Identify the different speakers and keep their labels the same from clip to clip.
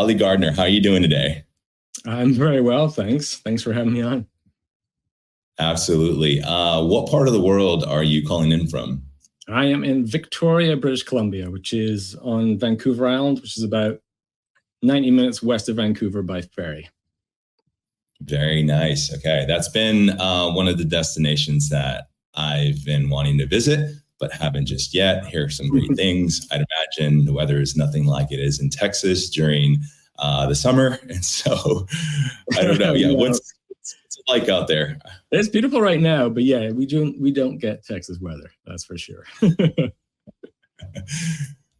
Speaker 1: Oli Gardner. How are you doing today?
Speaker 2: I'm very well, thanks. Thanks for having me on.
Speaker 1: Absolutely. What part of the world are you calling in from?
Speaker 2: I am in Victoria, British Columbia, which is on Vancouver Island, which is about 90 minutes west of Vancouver by ferry.
Speaker 1: Very nice. Okay. That's been one of the destinations that I've been wanting to visit, but haven't just yet. Hear some great things. I'd imagine the weather is nothing like it is in Texas during the summer. And so I don't know. Yeah. What's it like out there?
Speaker 2: It's beautiful right now, but yeah, we don't get Texas weather. That's for sure.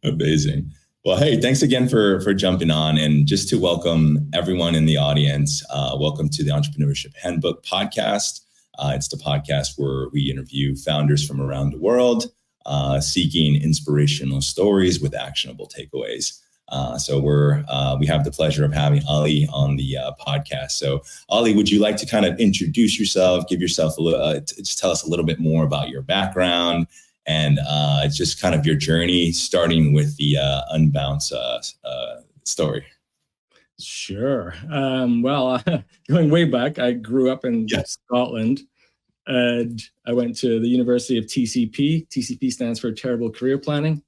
Speaker 1: Amazing. Well, hey, thanks again for jumping on. And just to welcome everyone in the audience, welcome to the Entrepreneurship Handbook podcast. It's the podcast where we interview founders from around the world, seeking inspirational stories with actionable takeaways. So we have the pleasure of having Oli on the podcast. So Oli, would you like to kind of introduce yourself, give yourself a little, just tell us a little bit more about your background and just kind of your journey, starting with the Unbounce story?
Speaker 2: Sure. Well, going way back, I grew up in Scotland. And I went to the University of TCP. TCP stands for Terrible Career Planning,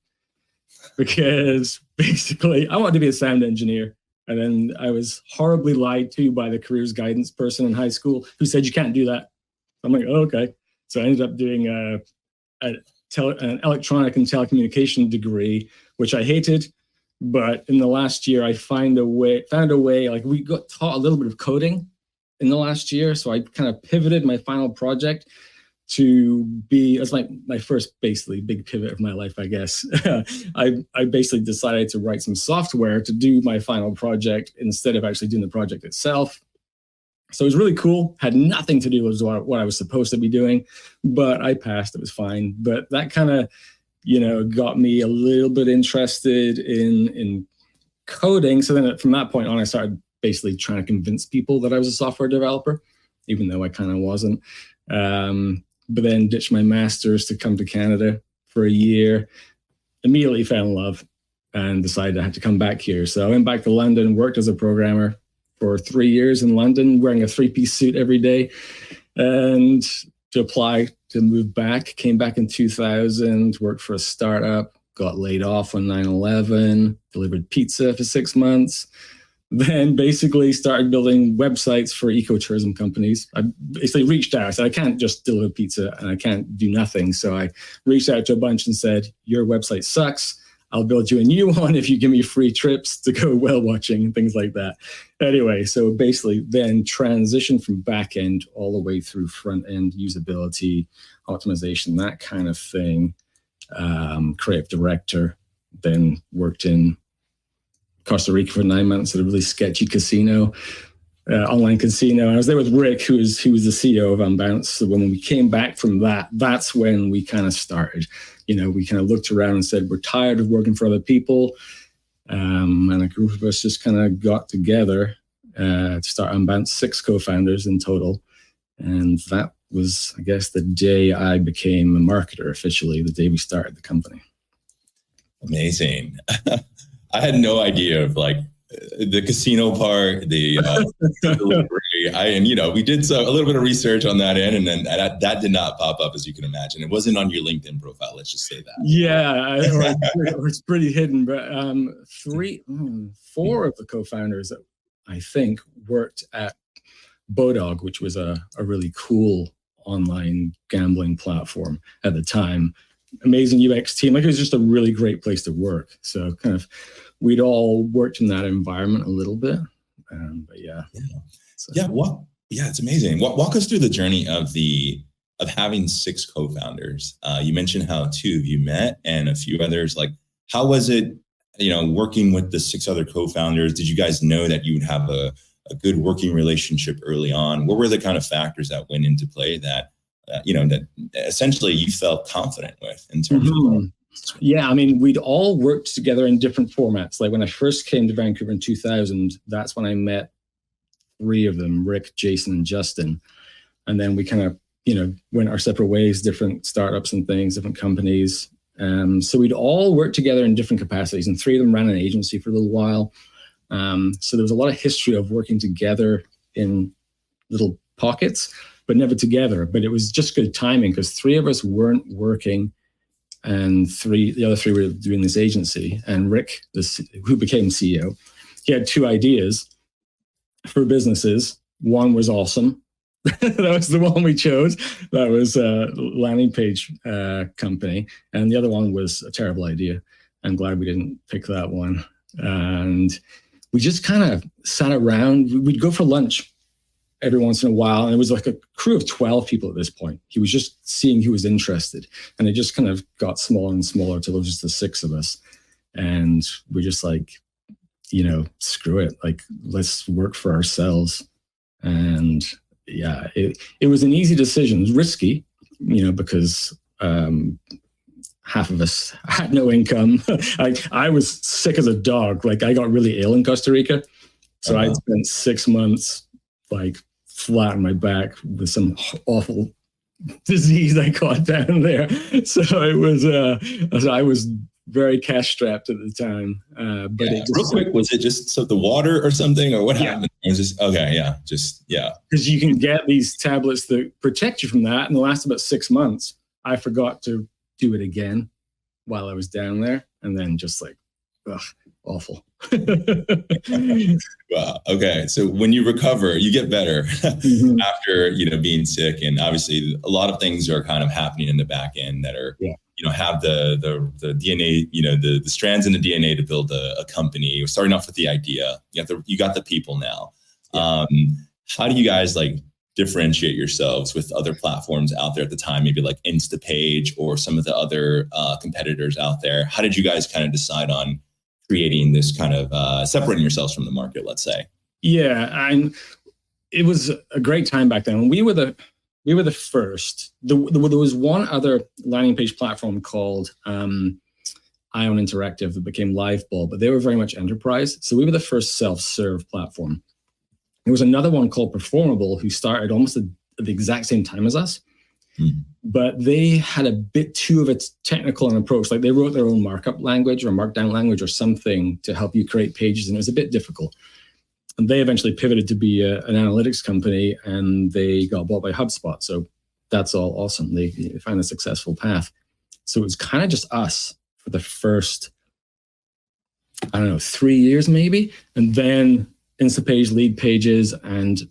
Speaker 2: because basically I wanted to be a sound engineer. And then I was horribly lied to by the careers guidance person in high school who said, you can't do that. I'm like, oh, okay. So I ended up doing an electronic and telecommunication degree, which I hated. But in the last year, I found a way, like we got taught a little bit of coding in the last year. So I kind of pivoted my final project to be, as my first basically big pivot of my life, I guess. I basically decided to write some software to do my final project instead of actually doing the project itself. So it was really cool, had nothing to do with what I was supposed to be doing, but I passed, it was fine. But that kind of, got me a little bit interested in coding. So then from that point on, I started basically trying to convince people that I was a software developer, even though I kind of wasn't. But then ditched my master's to come to Canada for a year, immediately fell in love and decided I had to come back here. So I went back to London, worked as a programmer for 3 years in London, wearing a 3-piece suit every day. And to apply to move back, came back in 2000, worked for a startup, got laid off on 9/11, delivered pizza for 6 months. Then basically started building websites for ecotourism companies. I basically reached out. I said, I can't just deliver pizza and I can't do nothing. So I reached out to a bunch and said, your website sucks. I'll build you a new one if you give me free trips to go whale watching and things like that. Anyway, so basically then transitioned from back end all the way through front end usability, optimization, that kind of thing. Creative director, then worked in Costa Rica for 9 months at a really sketchy casino, online casino. And I was there with Rick, who was the CEO of Unbounce. So when we came back from that, that's when we kind of started. We kind of looked around and said, we're tired of working for other people. And a group of us just kind of got together to start Unbounce, 6 co-founders in total. And that was, I guess, the day I became a marketer officially, the day we started the company.
Speaker 1: Amazing. I had no idea of the casino part, the delivery. We did a little bit of research on that end, and then that did not pop up, as you can imagine. It wasn't on your LinkedIn profile. Let's just say that.
Speaker 2: Yeah, it's pretty hidden. But 4 of the co-founders, I think, worked at Bodog, which was a really cool online gambling platform at the time. Amazing UX team. It was just a really great place to work. So kind of, we'd all worked in that environment a little bit. But yeah. So.
Speaker 1: Yeah, it's amazing. Walk us through the journey of having 6 co-founders. You mentioned how 2 of you met and a few others. How was it, working with the 6 other co-founders? Did you guys know that you would have a good working relationship early on? What were the kind of factors that went into play that essentially you felt confident with in terms of?
Speaker 2: Yeah, I mean, we'd all worked together in different formats. Like when I first came to Vancouver in 2000, that's when I met 3 of them, Rick, Jason, and Justin. And then we kind of, went our separate ways, different startups and things, different companies. So we'd all worked together in different capacities, and 3 of them ran an agency for a little while. So there was a lot of history of working together in little pockets, but never together. But it was just good timing because 3 of us weren't working, and the other 3 were doing this agency. And Rick, who became CEO, he had 2 ideas for businesses. One was awesome. That was the one we chose. That was a landing page company. And the other one was a terrible idea. I'm glad we didn't pick that one. And we just kind of sat around. We'd go for lunch every once in a while. And it was like a crew of 12 people at this point. He was just seeing who was interested. And it just kind of got smaller and smaller till it was just the 6 of us. And we're just like, screw it. Like, let's work for ourselves. And yeah, it was an easy decision. It was risky, because half of us had no income. I was sick as a dog. Like, I got really ill in Costa Rica. So I spent 6 months like flat on my back with some awful disease I caught down there. So it was, I was very cash strapped at the time. But
Speaker 1: real quick, was it just the water or something, or what happened? It was just, because
Speaker 2: you can get these tablets that protect you from that, and the last about 6 months, I forgot to do it again while I was down there, and then just like, awful.
Speaker 1: Wow. Okay. So when you recover, you get better after, being sick. And obviously a lot of things are kind of happening in the back end that are, have the DNA, the strands in the DNA to build a company. You're starting off with the idea. You got the people now. How do you guys differentiate yourselves with other platforms out there at the time, maybe like Instapage or some of the other competitors out there? How did you guys kind of decide on creating this kind of separating yourselves from the market, let's say? Yeah,
Speaker 2: it was a great time back then. We were the first. There was one other landing page platform called Ion Interactive that became Liveball, but they were very much enterprise. So we were the first self-serve platform. There was another one called Performable who started almost at the exact same time as us. But they had a bit too of a technical an approach. Like, they wrote their own markup language or markdown language or something to help you create pages, and it was a bit difficult. And they eventually pivoted to be an analytics company, and they got bought by HubSpot. So that's all awesome. They found a successful path. So it was kind of just us for the first, 3 years maybe. And then Instapage, Lead Pages, and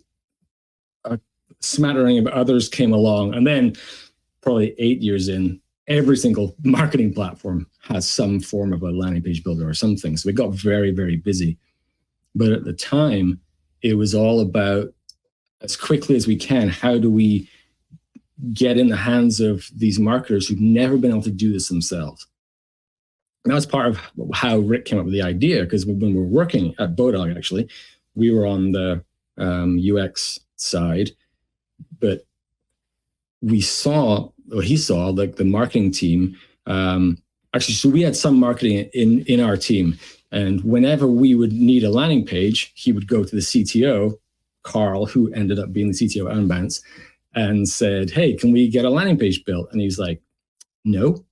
Speaker 2: a smattering of others came along. And then probably 8 years in, every single marketing platform has some form of a landing page builder or something. So we got very, very busy. But at the time, it was all about, as quickly as we can, how do we get in the hands of these marketers who've never been able to do this themselves? And that was part of how Rick came up with the idea, because when we were working at Bodog, actually, we were on the UX side, but he saw like the marketing team. So we had some marketing in our team. And whenever we would need a landing page, he would go to the CTO, Carl, who ended up being the CTO at Unbounce, and said, "Hey, can we get a landing page built?" And he's like, "No,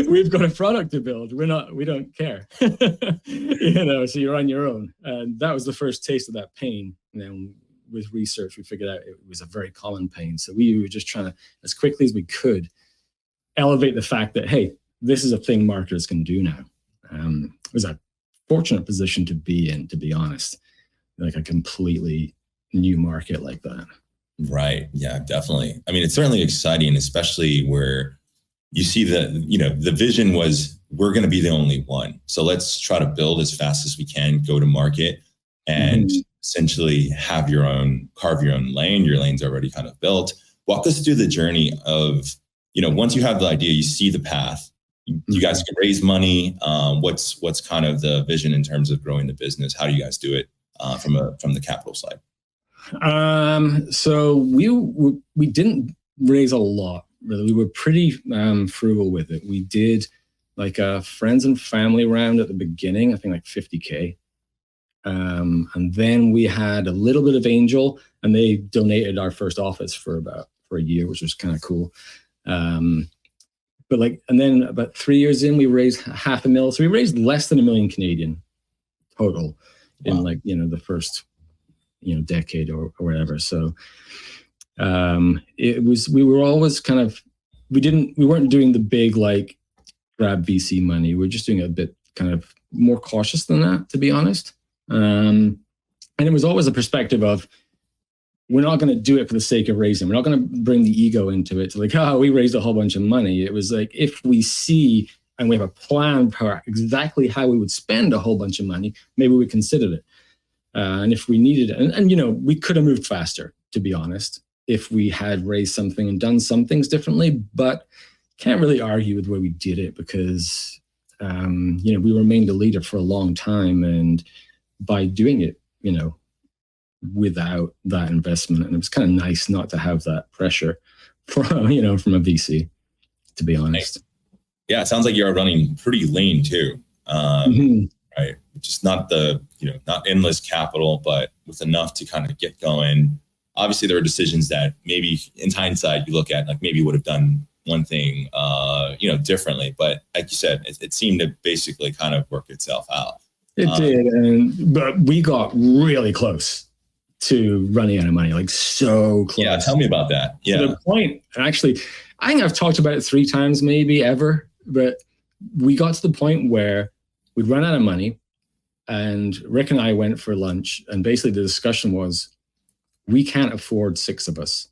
Speaker 2: we've got a product to build. We don't care." So you're on your own. And that was the first taste of that pain. And then with research, we figured out it was a very common pain. So we were just trying to, as quickly as we could, elevate the fact that, hey, this is a thing marketers can do now. It was a fortunate position to be in, to be honest, like a completely new market like that.
Speaker 1: Right. Yeah, definitely. I mean, it's certainly exciting, especially where you see the vision was, we're going to be the only one. So let's try to build as fast as we can, go to market, and essentially carve your own lane. Your lane's already kind of built. Walk us through the journey of, once you have the idea, you see the path, you guys can raise money. What's kind of the vision in terms of growing the business? How do you guys do it from the capital side?
Speaker 2: So we didn't raise a lot, really. We were pretty frugal with it. We did like a friends and family round at the beginning, I think like $50K. And then we had a little bit of angel, and they donated our first office for a year, which was kind of cool. But and then about 3 years in, we raised $500,000. So we raised less than $1 million Canadian total in the first, decade or whatever. So we were always kind of, we weren't doing the big, grab VC money. We're just doing it a bit kind of more cautious than that, to be honest. And it was always a perspective of, we're not going to do it for the sake of raising. We're not going to bring the ego into it to we raised a whole bunch of money. It was if we see and we have a plan for exactly how we would spend a whole bunch of money, maybe we considered it. And if we needed it, and we could have moved faster, to be honest, if we had raised something and done some things differently, but can't really argue with the way we did it because, we remained a leader for a long time. And by doing it, without that investment, and it was kind of nice not to have that pressure from a VC, to be honest.
Speaker 1: Yeah, it sounds like you're running pretty lean too, right? Just not not endless capital, but with enough to kind of get going. Obviously, there are decisions that maybe in hindsight you look at, maybe you would have done one thing, differently. But like you said, it seemed to basically kind of work itself out.
Speaker 2: It did, but we got really close to running out of money, so close.
Speaker 1: Yeah, tell me about that. Yeah.
Speaker 2: To the point, actually, I think I've talked about it 3 times maybe ever, but we got to the point where we'd run out of money and Rick and I went for lunch, and basically the discussion was, we can't afford 6 of us.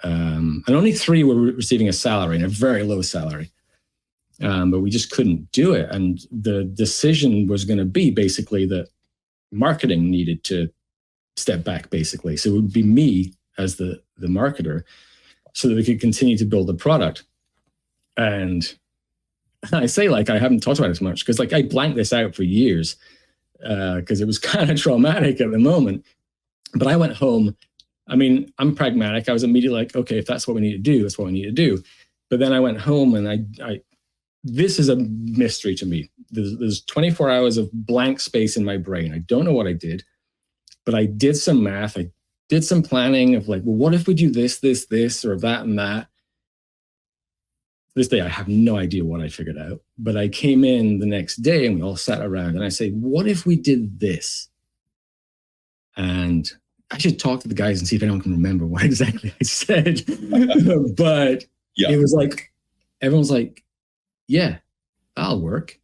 Speaker 2: And only 3 were receiving a salary, and a very low salary. But we just couldn't do it. And the decision was going to be basically that marketing needed to step back, basically. So it would be me as the marketer so that we could continue to build the product. And I say I haven't talked about it as much because I blanked this out for years because it was kind of traumatic at the moment. But I went home. I mean, I'm pragmatic. I was immediately okay, if that's what we need to do, that's what we need to do. But then I went home and I this is a mystery to me. There's 24 hours of blank space in my brain. I don't know what I did, but I did some math. I did some planning of what if we do this, or that and that. This day, I have no idea what I figured out, but I came in the next day and we all sat around and I say, what if we did this? And I should talk to the guys and see if anyone can remember what exactly I said. But it was everyone's yeah, that'll work,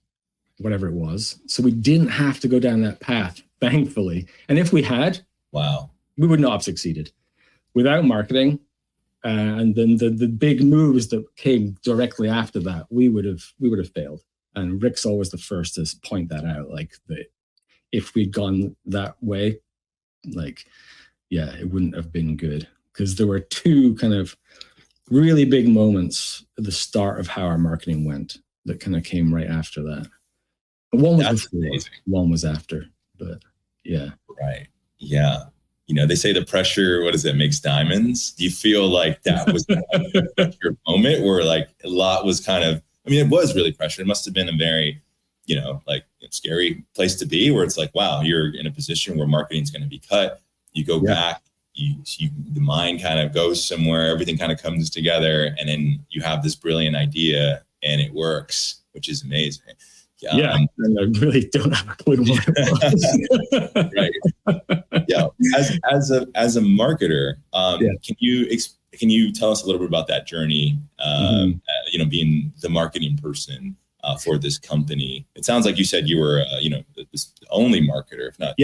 Speaker 2: whatever it was. So we didn't have to go down that path, thankfully. And if we had, we would not have succeeded. Without marketing and then the big moves that came directly after that, we would have failed. And Rick's always the first to point that out, if we'd gone that way, it wouldn't have been good, because there were 2 kind of really big moments at the start of how our marketing went that kind of came right after that. One was before, amazing. One was after, but yeah.
Speaker 1: Right. Yeah. They say the pressure, makes diamonds. Do you feel like that was your moment where a lot was kind of, it was really pressure. It must have been a very, scary place to be, where it's wow, you're in a position where marketing's going to be cut. You go back, the mind kind of goes somewhere, everything kind of comes together, and then you have this brilliant idea and it works, which is amazing.
Speaker 2: And I really don't have a clue what it was.
Speaker 1: Right. Yeah. As a marketer, can you tell us a little bit about that journey? Being the marketing person for this company. It sounds like you said you were, the only marketer, if not,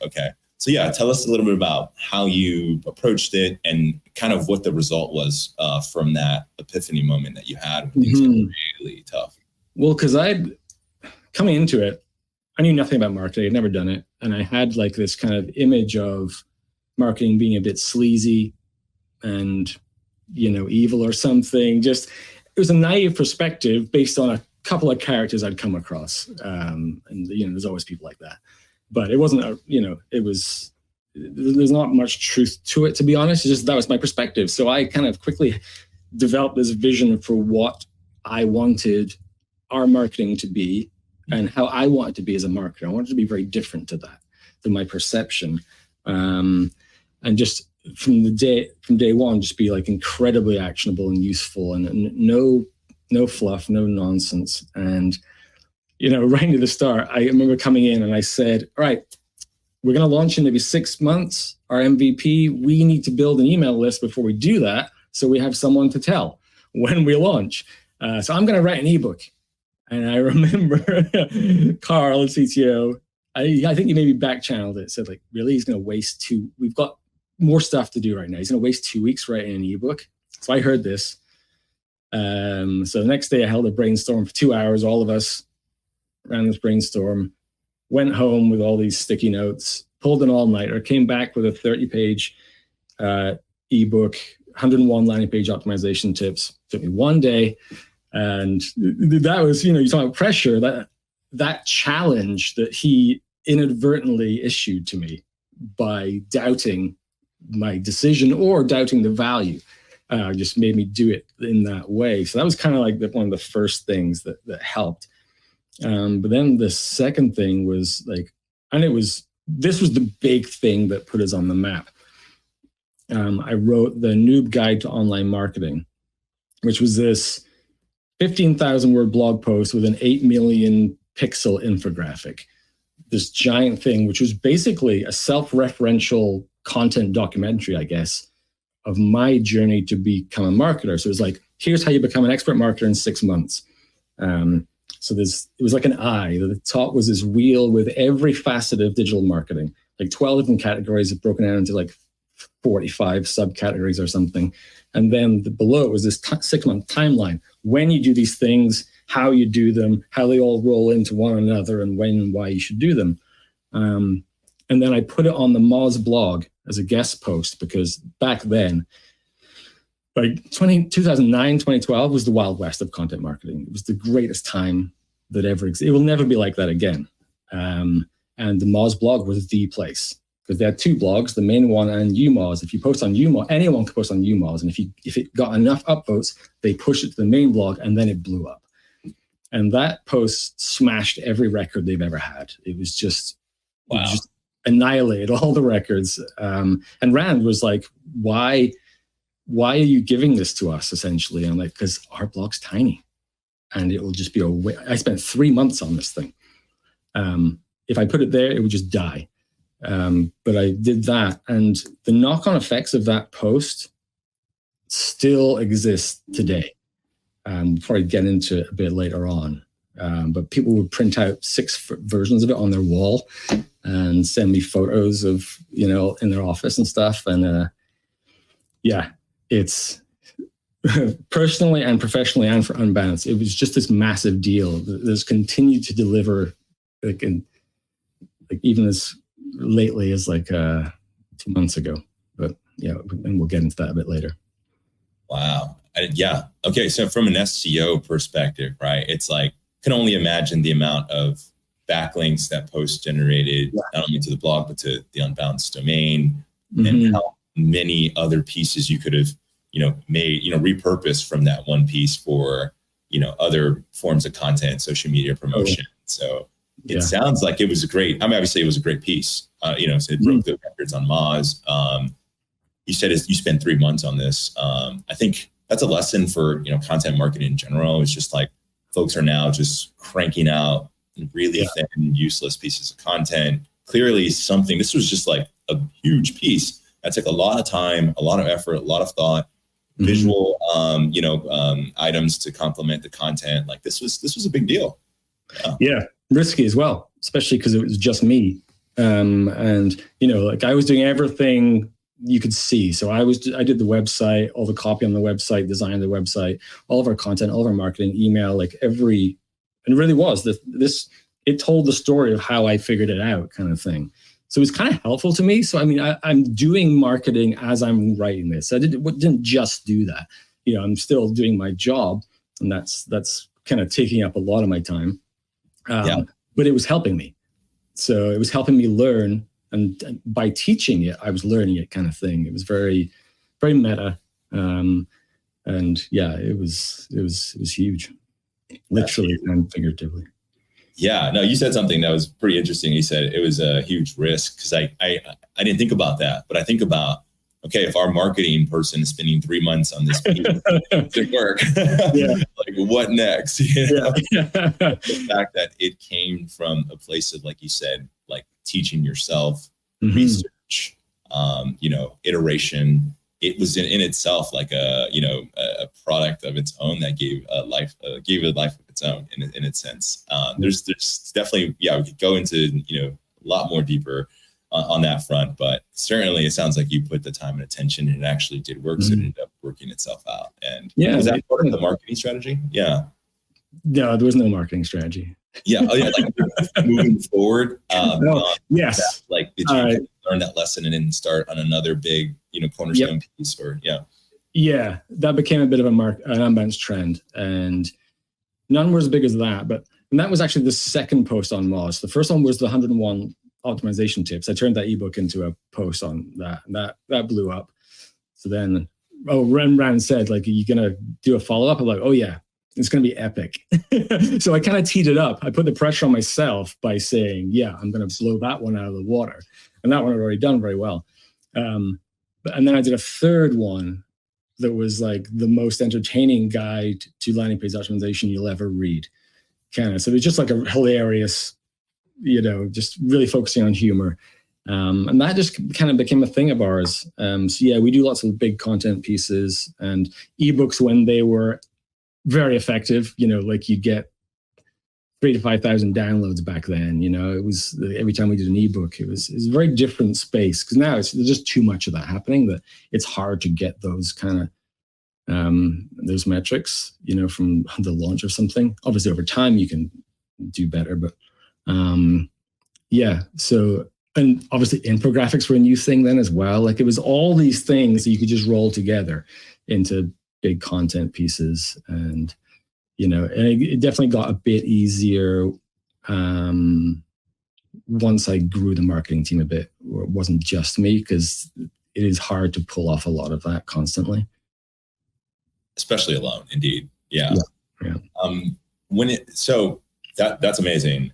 Speaker 1: okay. So tell us a little bit about how you approached it and kind of what the result was from that epiphany moment that you had when things were really tough.
Speaker 2: Well, because coming into it, I knew nothing about marketing. I'd never done it. And I had this kind of image of marketing being a bit sleazy and, evil or something. Just, it was a naive perspective based on a couple of characters I'd come across. And, there's always people like that. But it wasn't, there's not much truth to it, to be honest. It's just, that was my perspective. So I kind of quickly developed this vision for what I wanted our marketing to be and how I wanted to be as a marketer. I wanted to be very different to that, than my perception. And just from day one, just be incredibly actionable and useful, and no no fluff, no nonsense. And, right into the start, I remember coming in and I said, all right, we're going to launch in maybe 6 months. Our MVP, we need to build an email list before we do that, so we have someone to tell when we launch. So I'm going to write an ebook. And I remember Carl, the CTO, I think he maybe back-channeled it. Said, like, really, he's going to waste we've got more stuff to do right now. He's going to waste 2 weeks writing an ebook. So I heard this. So the next day I held a brainstorm for 2 hours. All of us ran this brainstorm, went home with all these sticky notes, pulled an all-nighter, came back with a 30-page ebook, 101 landing page optimization tips. Took me 1 day. And that was, you talk about pressure, that challenge that he inadvertently issued to me by doubting my decision or doubting the value, just made me do it in that way. So that was kind of like one of the first things that helped. But then the second thing was this was the big thing that put us on the map. I wrote the Noob Guide to Online Marketing, which was this 15,000 word blog post with an 8 million pixel infographic. This giant thing, which was basically a self-referential content documentary, I guess, of my journey to become a marketer. So it was like, here's how you become an expert marketer in 6 months. So it was like an eye. The top was this wheel with every facet of digital marketing, like 12 different categories broken down into like 45 subcategories or something. And then below it was this 6-month timeline. When you do these things, how you do them, how they all roll into one another, and when and why you should do them. And then I put it on the Moz blog as a guest post, because back then, like 2009, 2012 was the Wild West of content marketing. It was the greatest time that ever existed. It will never be like that again. And the Moz blog was the place, because they had 2 blogs, the main one and UMoz. If you post on UMoz, anyone could post on UMoz. And if it got enough upvotes, they pushed it to the main blog, and then it blew up. And that post smashed every record they've ever had. It was just,
Speaker 1: wow.
Speaker 2: It just annihilated all the records. And Rand was like, why are you giving this to us, essentially? And I'm like, because our blog's tiny, and it will just be I spent 3 months on this thing. If I put it there, it would just die. But I did that, and the knock-on effects of that post still exist today. Probably get into it a bit later on. But people would print out 6 versions of it on their wall and send me photos of, in their office and stuff. And it's personally and professionally and for Unbounce, it was just this massive deal that's continued to deliver, even as lately as 2 months ago. But and we'll get into that a bit later.
Speaker 1: Wow. Yeah. Okay. So from an SEO perspective, right, it's like, can only imagine the amount of backlinks that post generated, not only to the blog, but to the Unbounce domain, and how many other pieces you could have, made, repurposed from that one piece for, other forms of content, social media promotion. So it sounds like it was obviously it was a great piece, so it broke the records on Moz. You said you spent 3 months on this. I think that's a lesson for, content marketing in general. It's just like folks are now just cranking out really thin, useless pieces of content. Clearly this was just like a huge piece. That took a lot of time, a lot of effort, a lot of thought, visual, items to complement the content. Like this was a big deal.
Speaker 2: Yeah. Risky as well, especially because it was just me. And, I was doing everything you could see. So I did the website, all the copy on the website, designed the website, all of our content, all of our marketing, email, and it really was it told the story of how I figured it out, kind of thing. So it was kind of helpful to me. So, I'm doing marketing as I'm writing this. I didn't just do that. I'm still doing my job, and that's kind of taking up a lot of my time. But it was helping me. So it was helping me learn. And by teaching it, I was learning it, kind of thing. It was very, very meta. It was huge, literally and figuratively.
Speaker 1: Yeah, no, you said something that was pretty interesting. You said it was a huge risk, because I didn't think about that, but I think about okay, if our marketing person is spending 3 months on this piece, it work. Like, what next? The fact that it came from a place of, like you said, like teaching yourself, research, iteration. It was in itself like a product of its own that gave it a life of its own in its sense. There's definitely, we could go into, a lot more deeper on that front, but certainly it sounds like you put the time and attention and it actually did work. So it ended up working itself out. And was that part of the marketing strategy? Yeah.
Speaker 2: No, there was no marketing strategy.
Speaker 1: Like moving forward.
Speaker 2: Yes.
Speaker 1: That, like, did you learn that lesson and then start on another big, cornerstone piece? Or
Speaker 2: Yeah, that became a bit of an Unbounce trend, and none were as big as that. And that was actually the second post on Moz. The first one was the 101 optimization tips. I turned that ebook into a post on that, and that blew up. So then, Rand said, like, are you gonna do a follow up? I'm like, oh yeah, it's going to be epic. So I kind of teed it up. I put the pressure on myself by saying, yeah, I'm going to blow that one out of the water. And that one I'd already done very well. And then I did a third one that was like the most entertaining guide to landing page optimization you'll ever read. So it was just like a hilarious, just really focusing on humor. And that just kind of became a thing of ours. We do lots of big content pieces and ebooks when they were very effective, like you get 3,000 to 5,000 downloads back then. It was every time we did an ebook, it was a very different space, because now there's just too much of that happening that it's hard to get those kind of those metrics, from the launch of something. Obviously, over time you can do better, but So, and obviously infographics were a new thing then as well. Like, it was all these things that you could just roll together into big content pieces, and and it definitely got a bit easier once I grew the marketing team a bit. It wasn't just me, because it is hard to pull off a lot of that constantly,
Speaker 1: especially alone. Indeed, yeah.
Speaker 2: So
Speaker 1: that's amazing.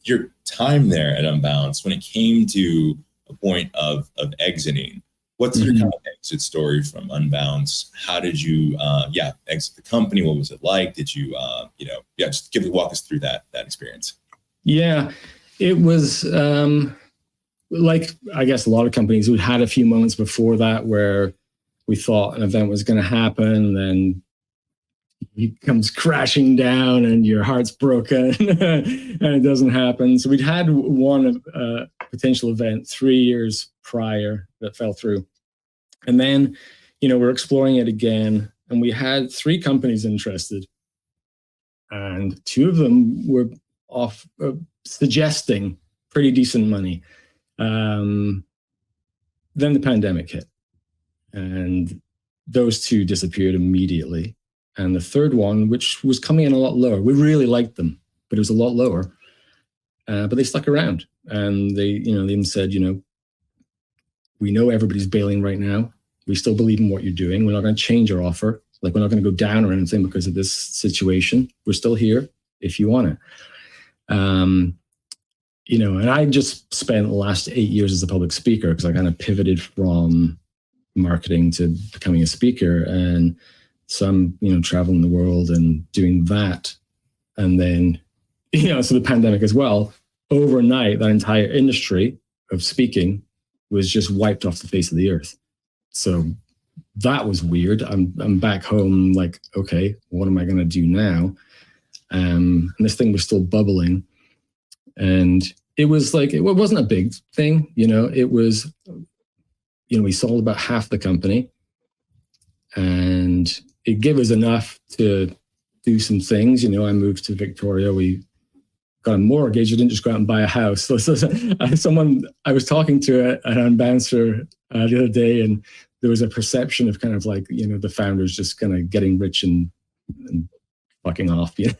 Speaker 1: Your time there at Unbounce, when it came to a point of exiting, what's your kind of exit story from Unbounce? How did you, exit the company? What was it like? Did you, just walk us through that experience.
Speaker 2: Yeah, it was like, I guess a lot of companies, we had a few moments before that where we thought an event was going to happen, and then it comes crashing down and your heart's broken and it doesn't happen. So we'd had one potential event 3 years prior that fell through. And then, we're exploring it again, and we had 3 companies interested, and 2 of them were off suggesting pretty decent money. Then the pandemic hit, and those 2 disappeared immediately. And the third one, which was coming in a lot lower, we really liked them, but it was a lot lower. But they stuck around, and they even said, we know everybody's bailing right now. We still believe in what you're doing. We're not going to change our offer. Like, we're not going to go down or anything because of this situation. We're still here if you want it. And I just spent the last 8 years as a public speaker, because I kind of pivoted from marketing to becoming a speaker. And so I'm, traveling the world and doing that. And then, so the pandemic as well, overnight, that entire industry of speaking was just wiped off the face of the earth. So that was weird. I'm back home, like, okay, what am I going to do now? And this thing was still bubbling. And it was like, it wasn't a big thing, it was, we sold about half the company, and it gave us enough to do some things. I moved to Victoria. We got a mortgage. I didn't just go out and buy a house. So someone I was talking to an Unbouncer the other day, and there was a perception of kind of like, the founders just kind of getting rich and fucking off. It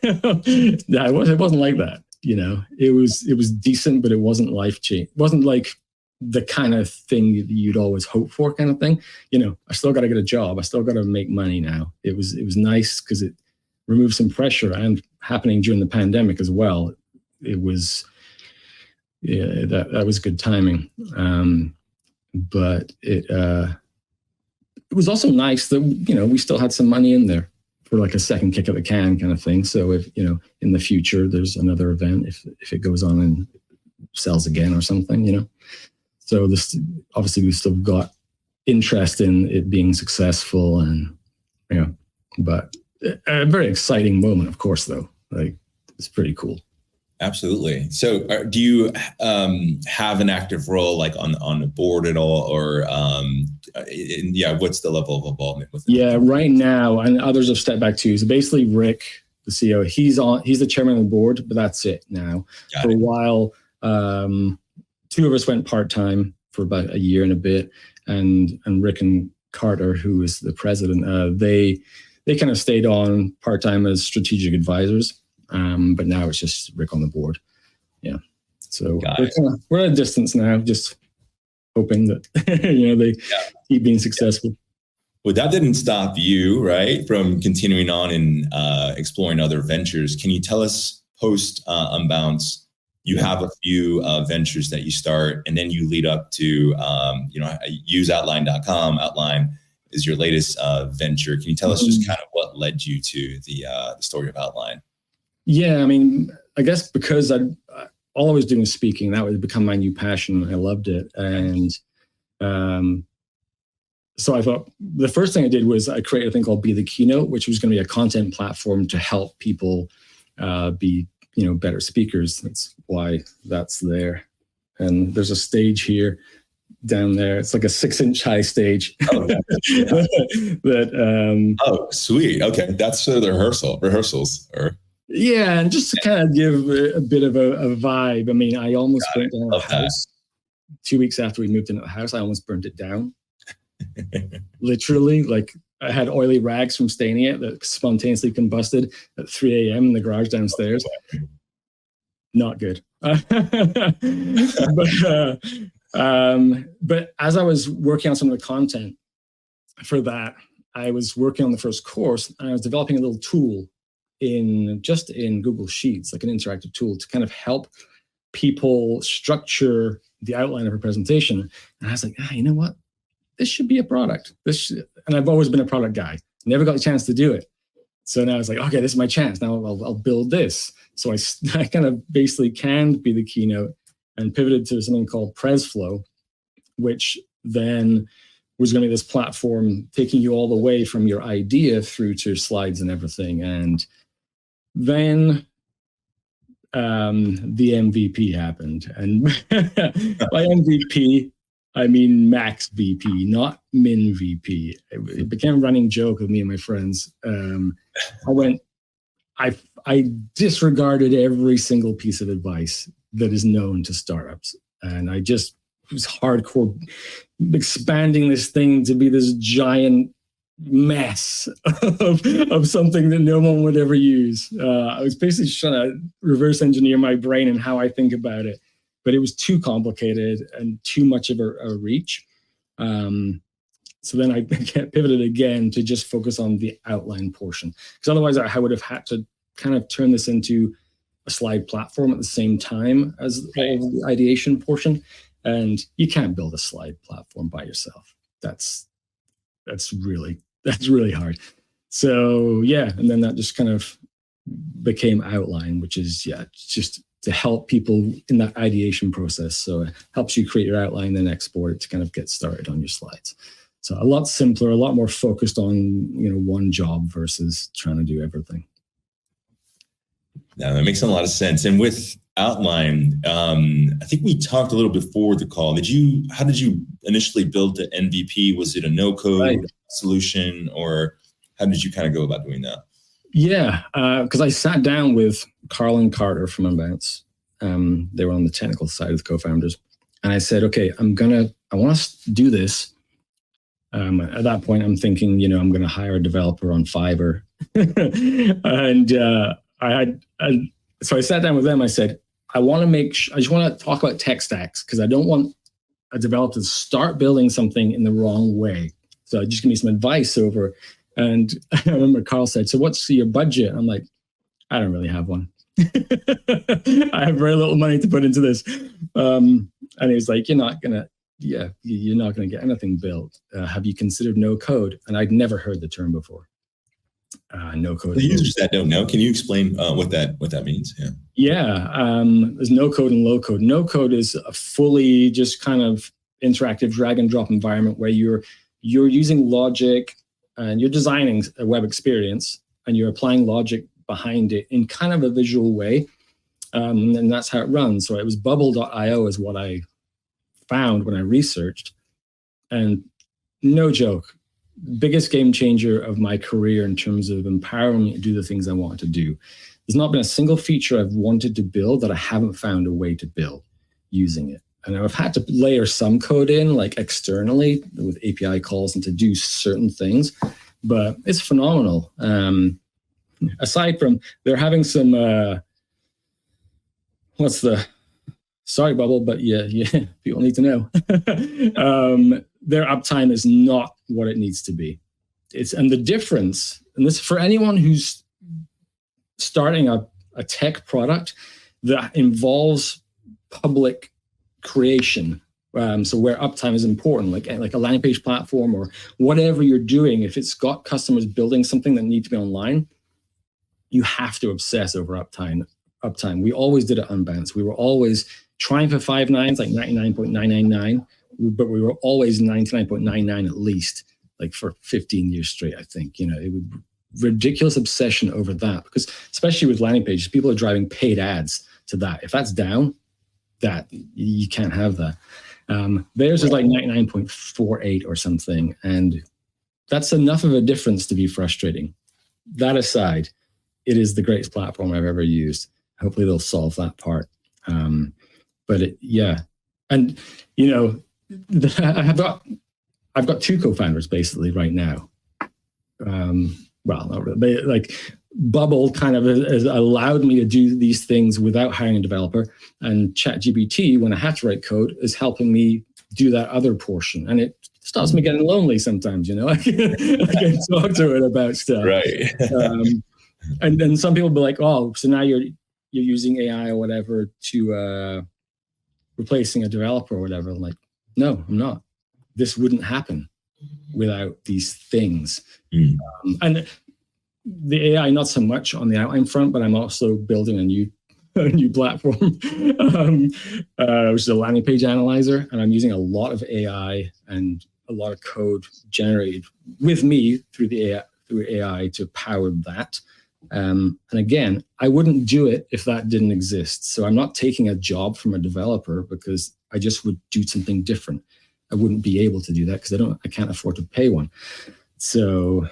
Speaker 2: wasn't like that. It was decent, but it wasn't life-changing. It wasn't like the kind of thing that you'd always hope for, kind of thing. I still got to get a job. I still got to make money now. It was nice because it removed some pressure, and happening during the pandemic as well. It was, that was good timing. But it it was also nice that, we still had some money in there for like a second kick at the can kind of thing. So if, in the future, there's another event, if it goes on and sells again or something, So this, obviously we've still got interest in it being successful and, but a very exciting moment, of course, though. Like, it's pretty cool.
Speaker 1: Absolutely. So do you have an active role like on the board at all, or what's the level of involvement with it?
Speaker 2: Yeah, right now, and others have stepped back too. So basically Rick, the CEO, he's the chairman of the board, but that's it now. For a while, two of us went part-time for about a year and a bit, and Rick and Carter, who is the president, they kind of stayed on part-time as strategic advisors. But now it's just Rick on the board. Yeah. So we're at a distance now, just hoping that, they keep being successful.
Speaker 1: Well, that didn't stop you, right, from continuing on and exploring other ventures. Can you tell us post Unbounce, you have a few ventures that you start, and then you lead up to, useoutline.com. Outline is your latest venture. Can you tell us just kind of what led you to the story of Outline?
Speaker 2: Yeah, I mean, I guess because all I was doing was speaking. That would become my new passion. I loved it. And so I thought the first thing I did was I created a thing called Be the Keynote, which was going to be a content platform to help people be, better speakers. That's why that's there. And there's a stage here down there. It's like a 6-inch high stage.
Speaker 1: Oh, oh, sweet. Okay. That's sort of the rehearsals or.
Speaker 2: Yeah, and just to kind of give a bit of a vibe. I mean, I almost burnt down the house. 2 weeks after we moved into the house, I almost burnt it down. Literally, like I had oily rags from staining it that spontaneously combusted at 3 a.m. in the garage downstairs. Not good. But as I was working on some of the content for that, I was working on the first course, and I was developing a little tool in Google Sheets, like an interactive tool to kind of help people structure the outline of a presentation. And I was like, you know what? This should be a product. And I've always been a product guy. Never got the chance to do it. So now I was like, okay, this is my chance. Now I'll build this. So I kind of basically canned Be the Keynote and pivoted to something called PresFlow, which then was going to be this platform taking you all the way from your idea through to slides and everything. And then the MVP happened. And by MVP, I mean max VP, not min VP. It became a running joke with me and my friends. I disregarded every single piece of advice that is known to startups. And I just was hardcore expanding this thing to be this giant mess of something that no one would ever use. I was basically trying to reverse engineer my brain and how I think about it, but it was too complicated and too much of a reach. So then I pivoted again to just focus on the outline portion, because otherwise I would have had to kind of turn this into a slide platform at the same time as the ideation portion. And you can't build a slide platform by yourself. That's really hard. So yeah, and then that just kind of became Outline, which is just to help people in that ideation process. So it helps you create your outline, then export it to kind of get started on your slides. So a lot simpler, a lot more focused on one job versus trying to do everything.
Speaker 1: Yeah, that makes a lot of sense. And with Outline, I think we talked a little before the call. How did you initially build the MVP? Was it a no-code solution, or how did you kind of go about doing that?
Speaker 2: Yeah, because I sat down with Carl and Carter from Unbounce. They were on the technical side of the co-founders, and I said, "Okay, I want to do this." At that point, I'm thinking, I'm going to hire a developer on Fiverr, and so I sat down with them. I said, I just want to talk about tech stacks, because I don't want a developer to start building something in the wrong way. So just give me some advice over. And I remember Carl said, so what's your budget? I'm like, I don't really have one. I have very little money to put into this. And he was like, you're not going to yeah, you're not going to get anything built. Have you considered no code? And I'd never heard the term before. No code.
Speaker 1: The users that don't know, can you explain what that means? Yeah.
Speaker 2: Yeah. There's no code and low code. No code is a fully just kind of interactive drag and drop environment where you're using logic and you're designing a web experience and you're applying logic behind it in kind of a visual way. And that's how it runs. So it was bubble.io is what I found when I researched. And no joke, biggest game changer of my career in terms of empowering me to do the things I want to do. There's not been a single feature I've wanted to build that I haven't found a way to build using it. And I've had to layer some code in, like externally with API calls and to do certain things, but it's phenomenal. Aside from they're having some, sorry, Bubble, but yeah, people need to know. Their uptime is not what it needs to be. And the difference, and this for anyone who's starting a tech product that involves public creation. So where uptime is important, like a landing page platform or whatever you're doing, if it's got customers building something that need to be online, you have to obsess over uptime. We always did it Unbounce. We were always trying for 5 nines, like 99.999, but we were always 99.99 at least, like for 15 years straight, I think. It would ridiculous obsession over that, because especially with landing pages, people are driving paid ads to that. If that's down, that you can't have that. Theirs is like 99.48 or something, and that's enough of a difference to be frustrating. That aside, it is the greatest platform I've ever used. Hopefully they'll solve that part. Yeah. And, I've got 2 co-founders basically right now. Well, not really, but like Bubble kind of has allowed me to do these things without hiring a developer. And ChatGPT, when I have to write code, is helping me do that other portion. And it stops me getting lonely sometimes, I can talk to it about stuff.
Speaker 1: Right.
Speaker 2: And then some people be like, oh, so now you're using AI or whatever to replacing a developer or whatever. I'm like, no, I'm not. This wouldn't happen without these things. And the AI, not so much on the outline front, but I'm also building a new platform, which is a landing page analyzer. And I'm using a lot of AI and a lot of code generated with me through AI to power that. And again, I wouldn't do it if that didn't exist. So I'm not taking a job from a developer because I just would do something different. I wouldn't be able to do that because I can't afford to pay one. So,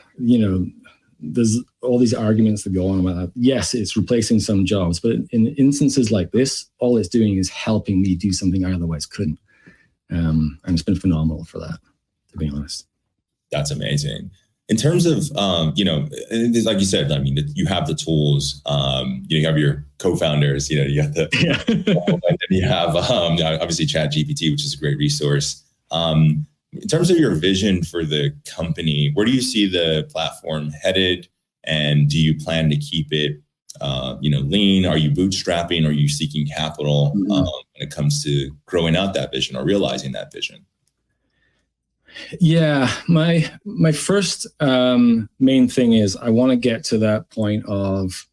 Speaker 2: there's all these arguments that go on about that. Yes, it's replacing some jobs, but in instances like this, all it's doing is helping me do something I otherwise couldn't. And it's been phenomenal for that, to be honest.
Speaker 1: That's amazing. In terms of, like you said, you have the tools, you have your co-founders, you have and then you have obviously ChatGPT, which is a great resource. In terms of your vision for the company, where do you see the platform headed? And do you plan to keep it, lean? Are you bootstrapping? Are you seeking capital when it comes to growing out that vision or realizing that vision?
Speaker 2: Yeah, my first main thing is I want to get to that point of,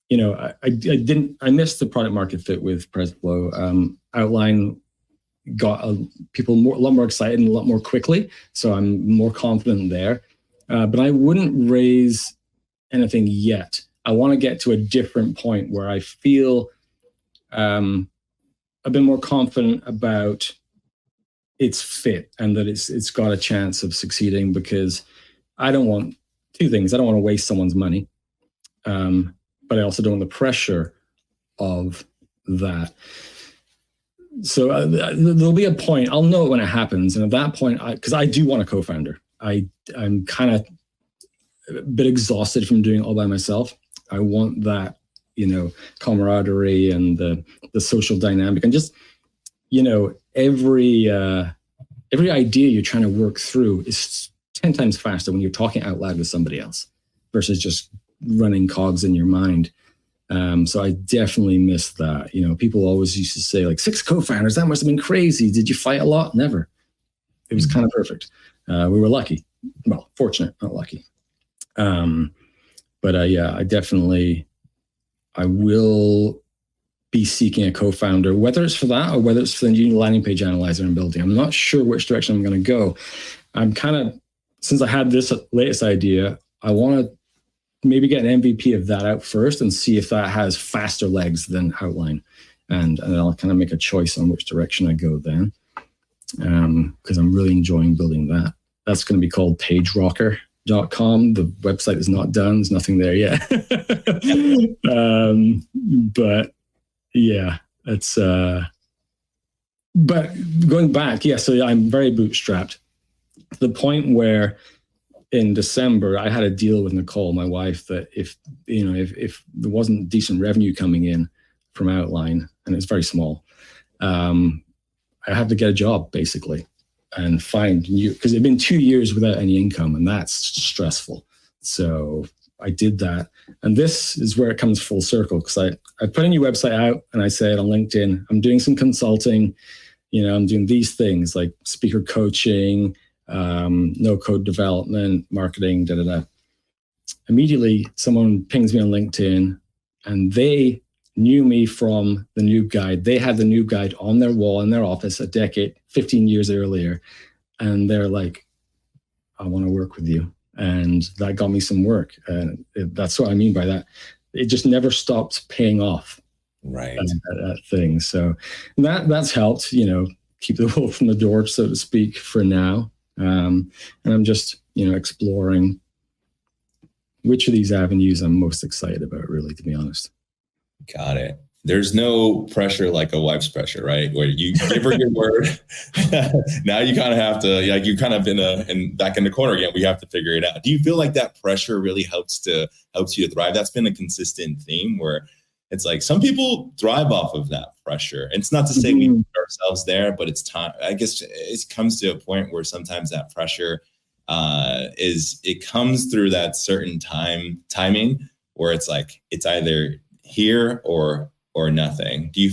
Speaker 2: I missed the product market fit with PresFlow. Outline got people a lot more excited and a lot more quickly, so I'm more confident there. But I wouldn't raise anything yet. I want to get to a different point where I feel a bit more confident about its fit and that it's got a chance of succeeding, because I don't want 2 things. I don't want to waste someone's money, but I also don't want the pressure of that. So there'll be a point, I'll know it when it happens. And at that point, because I do want a co-founder. I'm kind of a bit exhausted from doing it all by myself. I want that, camaraderie and the social dynamic, and just, every idea you're trying to work through is 10 times faster when you're talking out loud with somebody else versus just running cogs in your mind. So I definitely miss that. People always used to say like 6 co-founders, that must have been crazy. Did you fight a lot? Never. It was kind of perfect. We were lucky. Well, fortunate, not lucky. But I will be seeking a co-founder, whether it's for that or whether it's for the new landing page analyzer I'm building. I'm not sure which direction I'm going to go. I'm kind of, since I had this latest idea, I want to maybe get an MVP of that out first and see if that has faster legs than outline. And I'll kind of make a choice on which direction I go then. Because I'm really enjoying building that. That's going to be called PageRocker.com. The website is not done. There's nothing there yet. But yeah, it's, but going back, so I'm very bootstrapped to the point where in December, I had a deal with Nicole, my wife, that if there wasn't decent revenue coming in from outline, and it's very small, I had to get a job basically and find new, because it'd been 2 years without any income, and that's stressful. So I did that. And this is where it comes full circle, because I put a new website out and I said on LinkedIn, I'm doing some consulting, I'm doing these things like speaker coaching, no code development, marketing, Immediately someone pings me on LinkedIn, and they knew me from the Noob Guide. They had the Noob Guide on their wall in their office 15 years earlier. And they're like, I want to work with you. And that got me some work. And that's what I mean by that. It just never stops paying off.
Speaker 1: Right.
Speaker 2: That thing. So that's helped, keep the wolf from the door, so to speak, for now. And I'm just, exploring which of these avenues I'm most excited about, really, to be honest.
Speaker 1: Got it. There's no pressure like a wife's pressure, right? Where you give her your word. Now you kind of have to, like, you're kind of back in the corner again. We have to figure it out. Do you feel like that pressure really helps you to thrive? That's been a consistent theme where it's like some people thrive off of that pressure. And it's not to say we put ourselves there, but it's time. I guess it comes to a point where sometimes that pressure it comes through that certain timing where it's like it's either here or nothing. Do you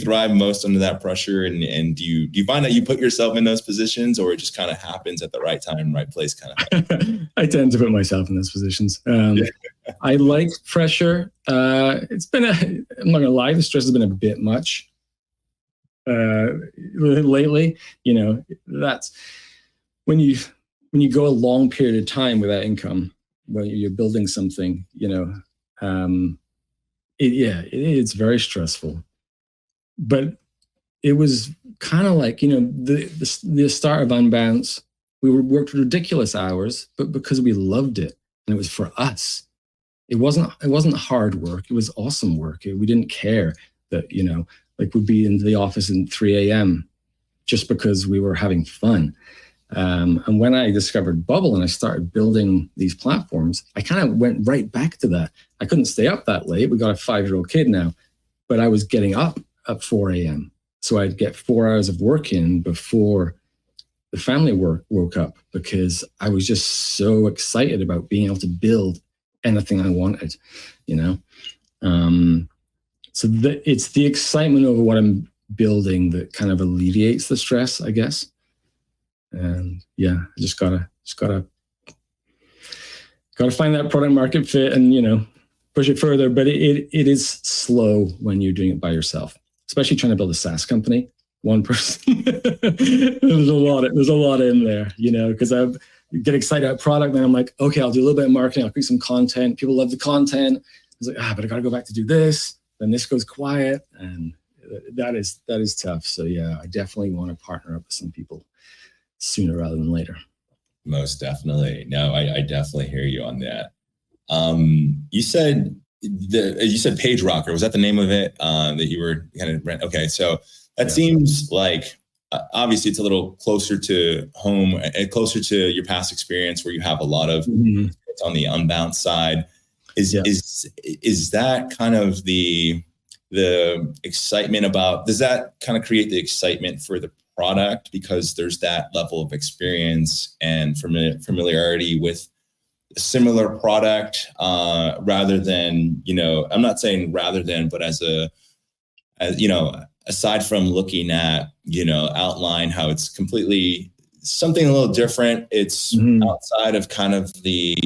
Speaker 1: thrive most under that pressure? And do you find that you put yourself in those positions, or it just kind of happens at the right time, right place kind of thing?
Speaker 2: I tend to put myself in those positions. I like pressure. It's been I'm not gonna lie, the stress has been a bit much lately. That's when you go a long period of time without income, when you're building something, it's very stressful. But it was kind of like, the start of Unbounce, we worked ridiculous hours, but because we loved it and it was for us. It wasn't hard work. It was awesome work. We didn't care that, we'd be in the office at 3 a.m. just because we were having fun. And when I discovered Bubble and I started building these platforms, I kind of went right back to that. I couldn't stay up that late. We got a 5-year-old kid now, but I was getting up at 4 a.m. So I'd get 4 hours of work in before the family woke up, because I was just so excited about being able to build anything I wanted, So it's the excitement over what I'm building that kind of alleviates the stress, I guess. And I just gotta find that product market fit and push it further. But it is slow when you're doing it by yourself, especially trying to build a SaaS company. One person, there's a lot in there, because I get excited about product, and I'm like, okay, I'll do a little bit of marketing, I'll create some content. People love the content. I was like, but I gotta go back to do this. Then this goes quiet, and that is tough. So I definitely want to partner up with some people sooner rather than later.
Speaker 1: Most definitely. No, I definitely hear you on that. You said Page Rocker. Was that the name of it that you were kind of rent? Okay, so that seems like obviously it's a little closer to home, closer to your past experience where you have a lot of it's on the Unbounce side. Is that kind of the excitement about? Does that kind of create the excitement for the product because there's that level of experience and familiarity with similar product rather than, I'm not saying rather than, but as aside from looking at, outline how it's completely something a little different, it's outside of kind of the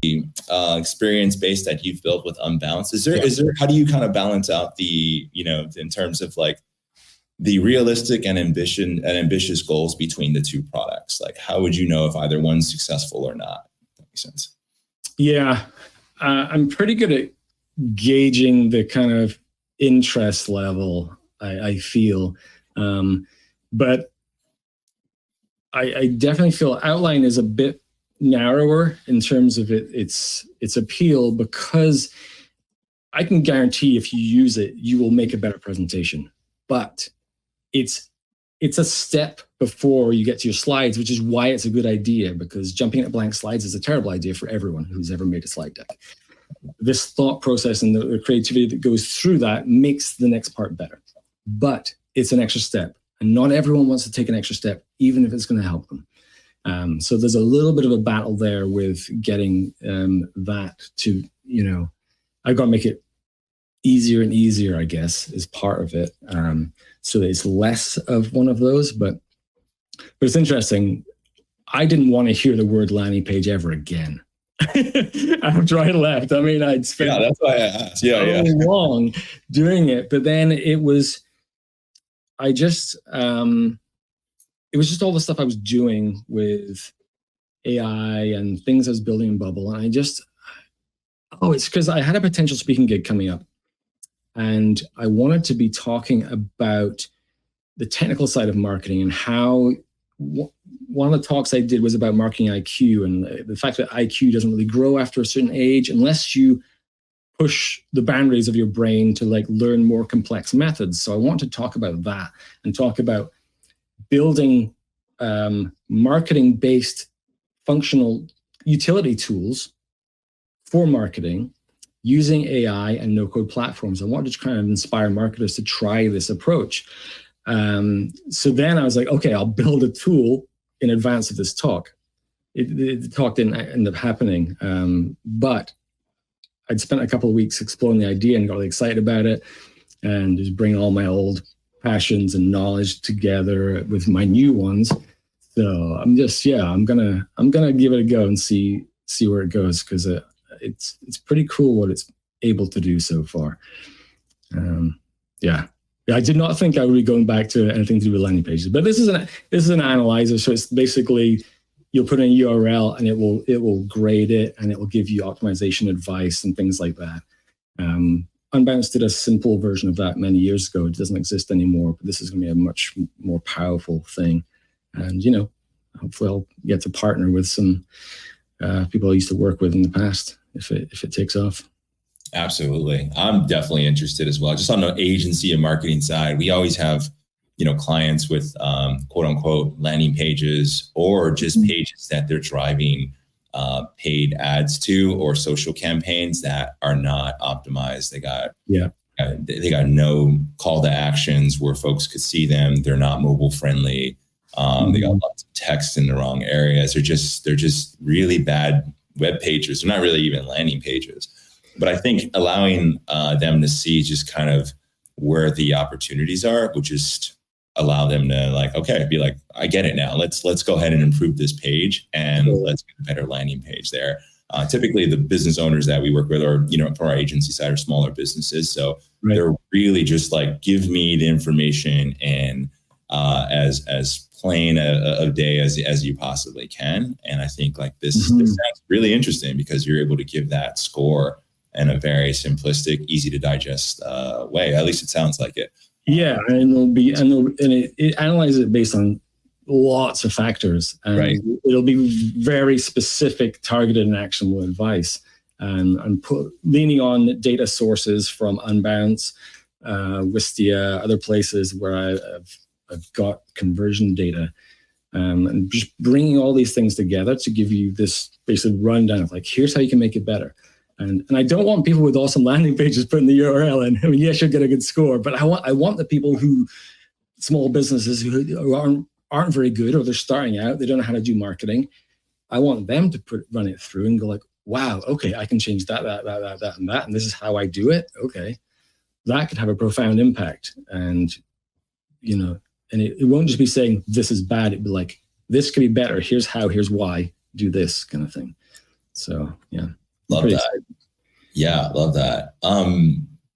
Speaker 1: experience base that you've built with Unbounce. Is there, how do you kind of balance out the, in terms of like the realistic and ambitious goals between the two products? Like, how would you know if either one's successful or not? If that makes sense.
Speaker 2: Yeah, I'm pretty good at gauging the kind of interest level I feel, but I definitely feel outline is a bit narrower in terms of its appeal, because I can guarantee if you use it, you will make a better presentation. But it's a step before you get to your slides, which is why it's a good idea, because jumping at blank slides is a terrible idea for everyone who's ever made a slide deck. This thought process and the creativity that goes through that makes the next part better. But it's an extra step, and not everyone wants to take an extra step, even if it's going to help them. So there's a little bit of a battle there with getting that to, I've got to make it easier and easier, I guess, is part of it. So that it's less of one of those, but it's interesting. I didn't want to hear the word landing page ever again. After I left, I'd spent
Speaker 1: that's why I asked. So
Speaker 2: long doing it, but then it was just all the stuff I was doing with AI and things I was building in Bubble, and it's because I had a potential speaking gig coming up, and I wanted to be talking about the technical side of marketing and how. One of the talks I did was about marketing IQ and the fact that IQ doesn't really grow after a certain age unless you push the boundaries of your brain to like learn more complex methods. So I want to talk about that and talk about building marketing-based functional utility tools for marketing using AI and no-code platforms. I wanted to kind of inspire marketers to try this approach. So then I was like, okay, I'll build a tool in advance of this talk. The talk didn't end up happening, but I'd spent a couple of weeks exploring the idea and got really excited about it, and just bring all my old passions and knowledge together with my new ones. So I'm gonna give it a go and see where it goes, because it's pretty cool what it's able to do so far. I did not think I would be going back to anything to do with landing pages, but this is an analyzer. So it's basically you'll put in a URL and it will grade it, and it will give you optimization advice and things like that. Unbounce did a simple version of that many years ago. It doesn't exist anymore, but this is going to be a much more powerful thing. And hopefully I'll get to partner with some people I used to work with in the past if it takes off.
Speaker 1: Absolutely. I'm definitely interested as well. Just on the agency and marketing side, we always have, clients with quote unquote landing pages, or just pages that they're driving paid ads to, or social campaigns that are not optimized. They got no call to actions where folks could see them. They're not mobile friendly. They got lots of text in the wrong areas. They're just really bad web pages. They're not really even landing pages. But I think allowing them to see just kind of where the opportunities are would just allow them to be like, I get it now. Let's go ahead and improve this page, and let's get a better landing page there. Typically the business owners that we work with are, for our agency side, are smaller businesses. So they're really just like, give me the information and as plain a day as you possibly can. And I think like this sounds really interesting, because you're able to give that score in a very simplistic, easy to digest way. At least it sounds like it.
Speaker 2: Yeah, and it analyzes it based on lots of factors, and it'll be very specific, targeted, and actionable advice. And leaning on data sources from Unbounce, Wistia, other places where I've got conversion data, and just bringing all these things together to give you this basic rundown of like, here's how you can make it better. And I don't want people with awesome landing pages putting the URL in. Yes, you'll get a good score, but I want the people small businesses who aren't very good, or they're starting out, they don't know how to do marketing. I want them to run it through and go like, wow, okay, I can change that, and that, and this is how I do it. Okay, that could have a profound impact. And, and it won't just be saying this is bad. It'd be like, this could be better. Here's how, here's why, do this kind of thing. So yeah.
Speaker 1: Love that. Excited. Yeah, love that.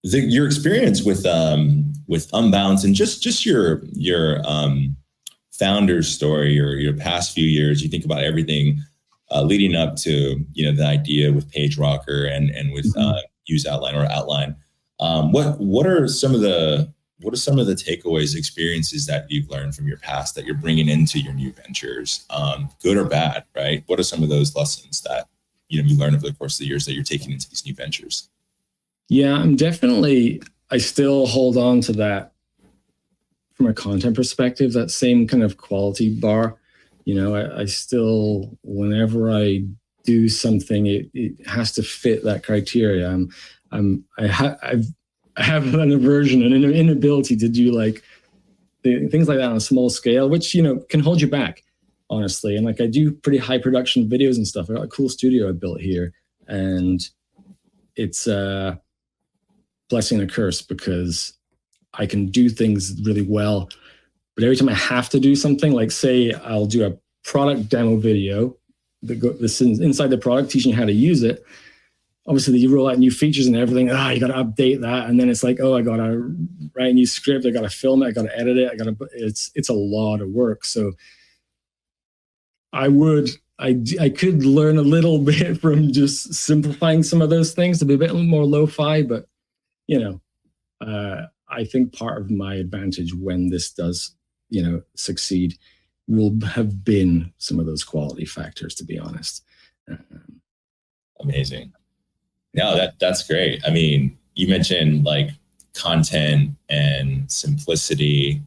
Speaker 1: Your experience with Unbounce and just your founder's story, or your past few years, you think about everything leading up to, the idea with PageRocker and with Use Outline or Outline. What are some of the takeaways, experiences that you've learned from your past that you're bringing into your new ventures, good or bad, right? What are some of those lessons that you learned over the course of the years that you're taking into these new ventures?
Speaker 2: Yeah, I still hold on to that from a content perspective, that same kind of quality bar. I still, whenever I do something, it has to fit that criteria. I have an aversion and an inability to do like things like that on a small scale, which, can hold you back, honestly. And like, I do pretty high production videos and stuff. I got a cool studio I built here, and it's a blessing and a curse, because I can do things really well, but every time I have to do something, like say I'll do a product demo video this is inside the product, teaching you how to use it. Obviously, you roll out new features and everything. You got to update that, and then it's like, I got to write a new script. I got to film it. I got to edit it. It's a lot of work. So I could learn a little bit from just simplifying some of those things to be a bit more lo-fi, but I think part of my advantage when this does, succeed, will have been some of those quality factors, to be honest.
Speaker 1: Amazing. No, that's great. I mean, you mentioned like content and simplicity,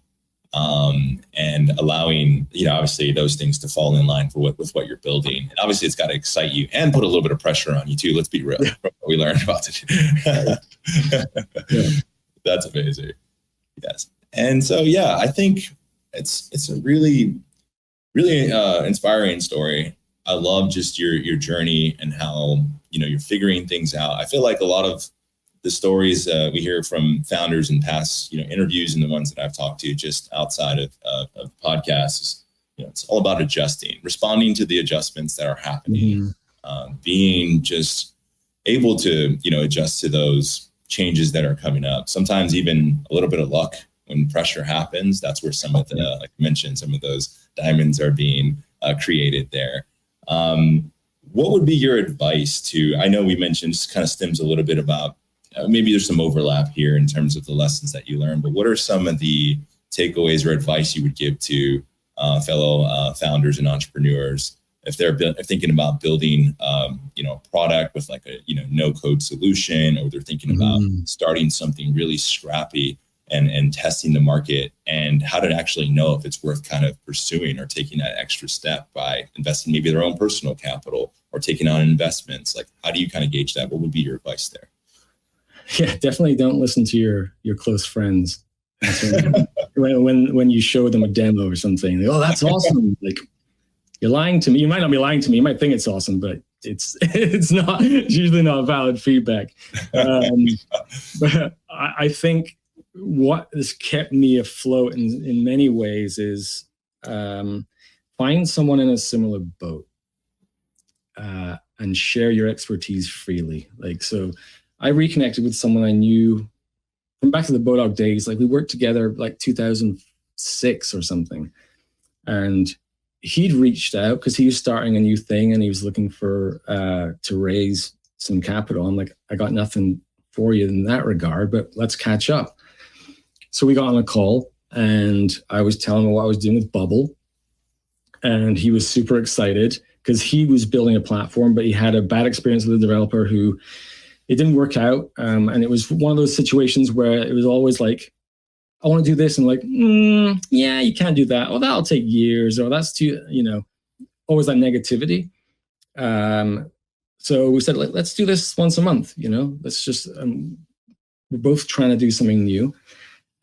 Speaker 1: and allowing, obviously those things to fall in line with what you're building. And obviously it's got to excite you and put a little bit of pressure on you too. Let's be real. From what we learned about today. Yeah. That's amazing. Yes. And so, yeah, I think it's a really, really inspiring story. I love just your journey and how, you're figuring things out. I feel like a lot of the stories we hear from founders in past, interviews, and the ones that I've talked to just outside of podcasts, it's all about adjusting, responding to the adjustments that are happening, being just able to, adjust to those changes that are coming up. Sometimes even a little bit of luck when pressure happens. That's where some of the, like you mentioned, some of those diamonds are being created there. What would be your advice to, I know we mentioned, just kind of stems a little bit about, maybe there's some overlap here in terms of the lessons that you learned, but what are some of the takeaways or advice you would give to fellow founders and entrepreneurs if they're thinking about building, a product with like a, no code solution, or they're thinking about starting something really scrappy and testing the market, and how to actually know if it's worth kind of pursuing or taking that extra step by investing maybe their own personal capital or taking on investments? Like, how do you kind of gauge that? What would be your advice there?
Speaker 2: Yeah, definitely don't listen to your close friends. when you show them a demo or something, they, that's awesome. Like, you're lying to me. You might not be lying to me. You might think it's awesome, but it's not. It's usually not valid feedback. But I think what has kept me afloat in many ways is find someone in a similar boat and share your expertise freely. Like, so I reconnected with someone I knew from back to the Bodog days. Like, we worked together like 2006 or something. And he'd reached out because he was starting a new thing and he was looking for to raise some capital. I'm like, I got nothing for you in that regard, but let's catch up. So we got on a call and I was telling him what I was doing with Bubble. And he was super excited because he was building a platform, but he had a bad experience with a developer who it didn't work out. And it was one of those situations where it was always like, I want to do this. And like, yeah, you can't do that. Oh, that'll take years. Or that's too, always that negativity. So we said, let's do this once a month. Let's just, we're both trying to do something new.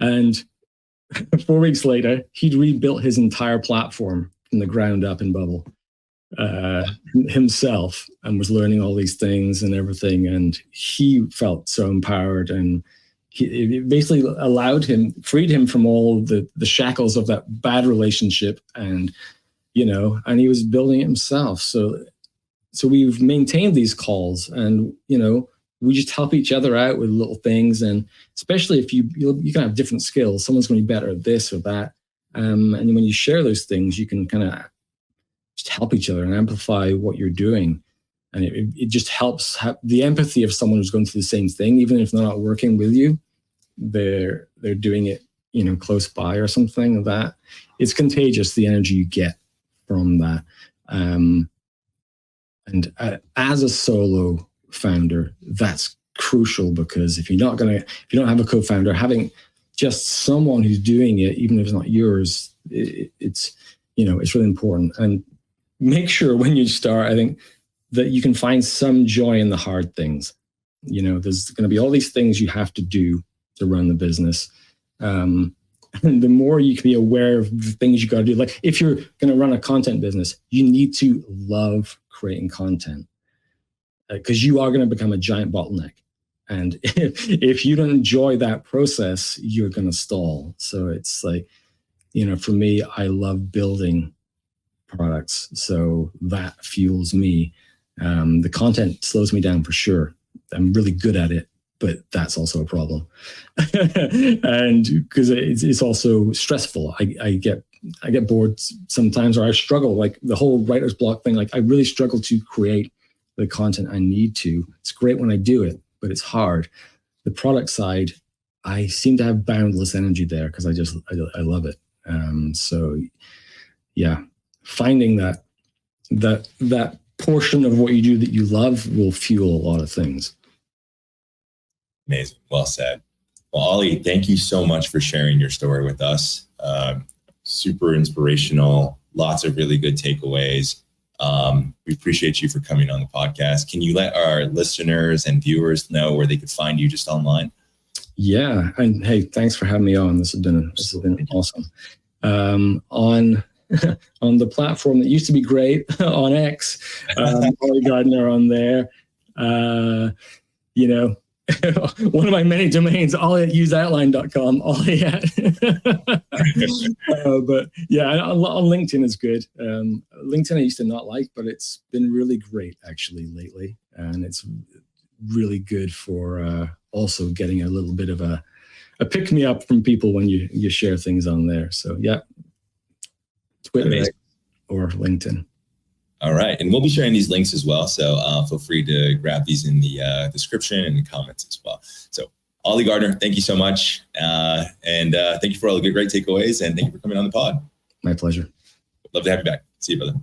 Speaker 2: And 4 weeks later, he'd rebuilt his entire platform from the ground up in Bubble. himself and was learning all these things and everything. And he felt so empowered, and it basically freed him from all the shackles of that bad relationship. And, and he was building it himself. So we've maintained these calls, and, we just help each other out with little things. And especially if you can have different skills, someone's going to be better at this or that. And when you share those things, you can kind of just help each other and amplify what you're doing. And it just helps have the empathy of someone who's going through the same thing, even if they're not working with you, they're doing it, close by or something like that. It's contagious, the energy you get from that. And as a solo founder, that's crucial, because if you don't have a co-founder, having just someone who's doing it, even if it's not yours, it's really important. And make sure when you start, I think, that you can find some joy in the hard things. There's going to be all these things you have to do to run the business. And the more you can be aware of the things you got to do, like if you're going to run a content business, you need to love creating content, because you are going to become a giant bottleneck. And if you don't enjoy that process, you're going to stall. So it's like, for me, I love building products. So that fuels me. The content slows me down for sure. I'm really good at it, but that's also a problem. And because it's also stressful. I get bored sometimes, or I struggle, like the whole writer's block thing. Like I really struggle to create the content I need to. It's great when I do it, but it's hard. The product side, I seem to have boundless energy there, because I love it. So yeah, finding that portion of what you do that you love will fuel a lot of things.
Speaker 1: Amazing. Well said. Well, Oli, thank you so much for sharing your story with us. Super inspirational. Lots of really good takeaways. We appreciate you for coming on the podcast. Can you let our listeners and viewers know where they could find you just online?
Speaker 2: Yeah. And hey, thanks for having me on. This has been awesome. On the platform that used to be great, on X, Oli Gardner on there. One of my many domains, oli@useoutline.com, Oli at. But yeah, on LinkedIn is good. LinkedIn I used to not like, but it's been really great actually lately. And it's really good for also getting a little bit of a pick-me-up from people when you share things on there. So yeah, Twitter or LinkedIn.
Speaker 1: All right. And we'll be sharing these links as well. So feel free to grab these in the description and the comments as well. So Oli Gardner, thank you so much. And thank you for all the great takeaways. And thank you for coming on the pod.
Speaker 2: My pleasure.
Speaker 1: Love to have you back. See you, brother.